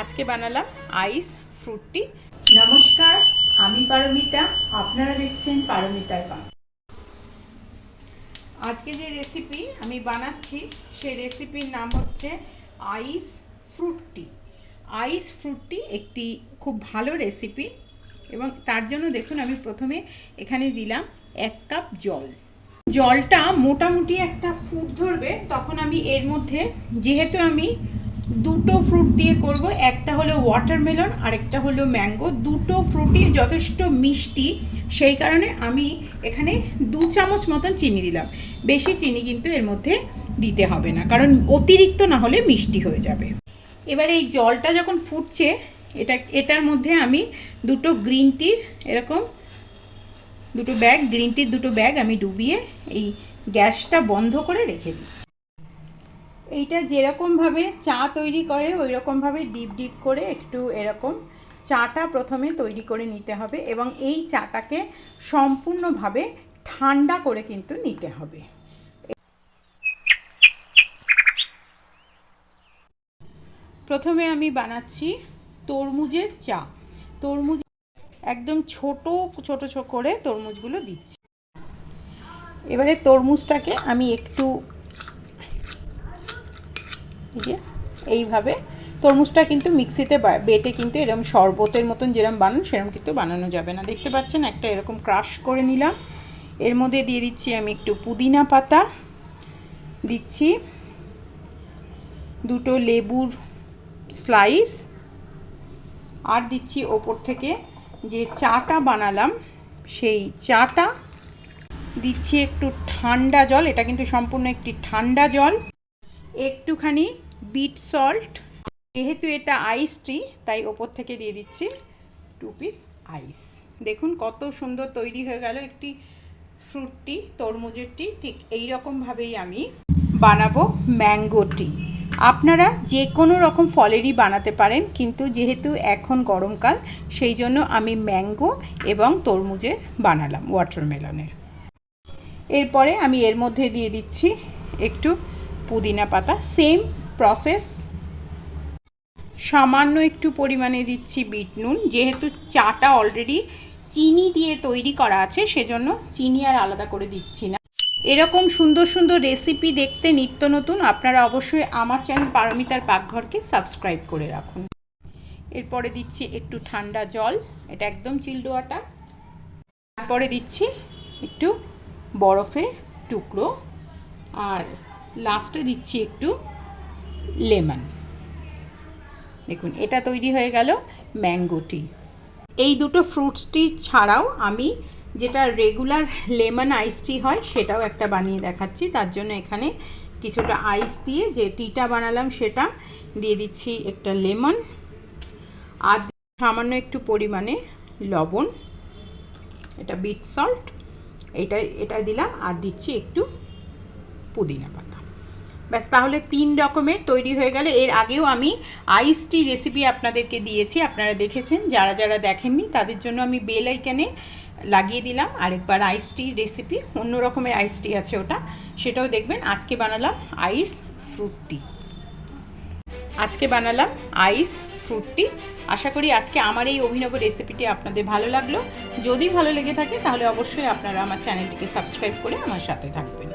আজকে বানালাম আইস ফ্রুট টি। নমস্কার, আমি পারমিতা, আপনারা দেখছেন পারমিতার পাক। আজকে যে রেসিপি আমি বানাচ্ছি সেই রেসিপির নাম হচ্ছে আইস ফ্রুট টি। আইস ফ্রুট টি একটি খুব ভালো রেসিপি এবং তার জন্য দেখুন আমি প্রথমে এখানে দিলাম 1 কাপ জল। জলটা মোটামুটি একটা ফুট ধরবে তখন আমি এর মধ্যে, যেহেতু আমি দুটো ফ্রুট দিয়ে করব, একটা হলো ওয়াটারমেলন আর একটা হলো ম্যাঙ্গো, দুটো ফ্রুটই যথেষ্ট মিষ্টি, সেই কারণে আমি এখানে 2 চামচ মতন চিনি দিলাম। বেশি চিনি কিন্তু এর মধ্যে দিতে হবে না, কারণ অতিরিক্ত না হলে মিষ্টি হয়ে যাবে। এবার এই জলটা যখন ফুটছে এটার মধ্যে আমি দুটো গ্রিন টির এরকম দুটো ব্যাগ, গ্রিন টির দুটো ব্যাগ আমি ডুবিয়ে এই গ্যাসটা বন্ধ করে রেখে দিচ্ছি। এইটা যেরকমভাবে চা তৈরি করে ওই রকমভাবে ডিপ ডিপ করে একটু এরকম চাটা প্রথমে তৈরি করে নিতে হবে এবং এই চাটাকে সম্পূর্ণভাবে ঠান্ডা করে কিন্তু নিতে হবে। প্রথমে আমি বানাচ্ছি তরমুজের চা। তরমুজ একদম ছোট ছোট ছোট করে তরমুজগুলো দিচ্ছি। এবারে তরমুজটাকে আমি একটু এইভাবে, তরমুজটা কিন্তু মিক্সিতে বেটে কিন্তু এরকম শরবতের মতন যেরকম বানান সেরকম কিন্তু বানানো যাবে না। দেখতে পাচ্ছেন একটা এরকম ক্রাশ করে নিলাম। এর মধ্যে দিয়ে দিচ্ছি আমি একটু পুদিনা পাতা, দিচ্ছি দুটো লেবুর স্লাইস, আর দিচ্ছি ওপর থেকে যে চাটা বানালাম সেই চাটা, দিচ্ছি একটু ঠান্ডা জল, এটা কিন্তু সম্পূর্ণ একটি ঠান্ডা জল, একটুখানি বিট সল্ট, যেহেতু এটা আইস টি তাই ওপর থেকে দিয়ে দিচ্ছি 2 পিস আইস। দেখুন কত সুন্দর তৈরি হয়ে গেল একটি ফ্রুট টি, তরমুজের টি। ঠিক এই রকমভাবেই আমি বানাবো ম্যাঙ্গো টি। আপনারা যে কোনো রকম ফলেরই বানাতে পারেন, কিন্তু যেহেতু এখন গরমকাল সেই জন্য আমি ম্যাঙ্গো এবং তরমুজের বানালাম, ওয়াটারমেলনের। এরপরে আমি এর মধ্যে দিয়ে দিচ্ছি একটু পুদিনা পাতা, সেম প্রসেস। সামান্য একটু পরিমাণে দিচ্ছি বিট নুন, যেহেতু চাটা অলরেডি চিনি দিয়ে তৈরি করা আছে সেজন্য চিনি আর আলাদা করে দিচ্ছি না। এরকম সুন্দর সুন্দর রেসিপি দেখতে নিত্য নতুন আপনারা অবশ্যই আমার চ্যানেল পারমিতার পাকঘরকে সাবস্ক্রাইব করে রাখুন। এরপরে দিচ্ছি একটু ঠান্ডা জল, এটা একদম চিল্ড ওয়াটার। তারপরে দিচ্ছি একটু বরফের টুকরো, আর লাস্টে দিচ্ছি একটু লেমন। দেখুন এটা তৈরি হয়ে গেল ম্যাঙ্গো টি। এই দুটো ফ্রুটস টি ছাড়াও আমি যেটা রেগুলার লেমন আইস টি হয় সেটাও একটা বানিয়ে দেখাচ্ছি। তার জন্য এখানে কিছুটা আইস দিয়ে যে টিটা বানালাম সেটা দিয়ে দিচ্ছি একটা লেমন, আর সামান্য একটু পরিমাণে লবণ, এটা বিট সল্ট, এটা দিলাম, আর দিচ্ছি একটু পুদিনা পাতা। ব্যাস, তাহলে 3 রকমের তৈরি হয়ে গেল। এর আগেও আমি আইস টি রেসিপি আপনাদেরকে দিয়েছি, আপনারা দেখেছেন। যারা যারা দেখেননি তাদের জন্য আমি বেল আইকনে লাগিয়ে দিলাম আরেকবার আইস টি রেসিপি, অন্য রকমের আইস টি আছে ওটা, সেটাও দেখবেন। আজকে বানালাম আইস ফ্রুট টি। আশা করি আজকে আমার এই অভিনব রেসিপিটি আপনাদের ভালো লাগলো। যদি ভালো লেগে থাকে তাহলে অবশ্যই আপনারা আমার চ্যানেলটিকে সাবস্ক্রাইব করে আমার সাথে থাকবেন।